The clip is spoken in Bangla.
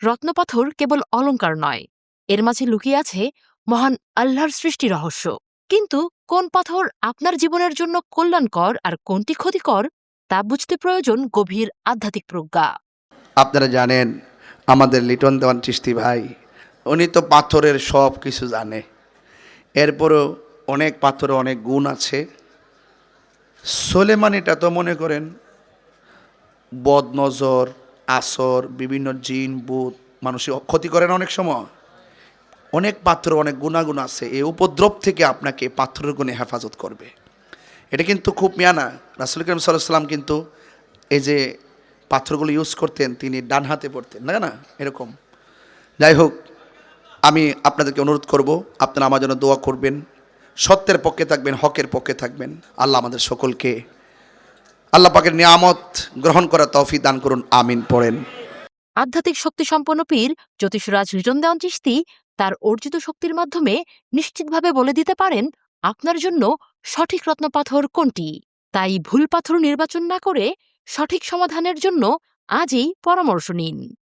রত্নপাথর কেবল অলংকার নয়, এর মাঝে লুকিয়ে আছে মহান আল্লাহর সৃষ্টি রহস্য। কিন্তু কোন পাথর আপনার জীবনের জন্য কল্যাণকর আর কোনটি ক্ষতিকর, তা বুঝতে প্রয়োজন গভীর আধ্যাত্মিক প্রজ্ঞা। আপনারা জানেন আমাদের লিটন দেওয়ান চিশতি ভাই, উনি তো পাথরের সব কিছু জানে। এরপরও অনেক পাথরে অনেক গুণ আছে। সোলেমানিটা তো মনে করেন বদনজর, আসর, বিভিন্ন জিন ভূত মানুষের ক্ষতি করে না অনেক সময়। অনেক পাথর অনেক গুণাগুণ আছে, এই উপদ্রব থেকে আপনাকে পাথরের গুণে হেফাজত করবে। এটা কিন্তু খুব মিয়ানা। রাসূল করিম সাল্লাল্লাহু আলাইহি ওয়াসাল্লাম কিন্তু এই যে পাথরগুলো ইউজ করতেন, তিনি ডান হাতে পড়তেন না, না এরকম। যাই হোক, আমি আপনাদেরকে অনুরোধ করব, আপনারা আমার জন্য দোয়া করবেন, সত্যের পক্ষে থাকবেন, হকের পক্ষে থাকবেন। আল্লাহ আমাদের সকলকে আল্লাহ পাকের নিয়ামত গ্রহণ করার তৌফিক দান করুন, আমিন পড়েন। আধ্যাত্মিক শক্তিসম্পন্ন পীর জ্যোতিষরাজ লিটন দেওয়ান চিশতি তার অর্জিত শক্তির মাধ্যমে নিশ্চিতভাবে বলে দিতে পারেন আপনার জন্য সঠিক রত্নপাথর কোনটি। তাই ভুল পাথর নির্বাচন না করে সঠিক সমাধানের জন্য আজই পরামর্শ নিন।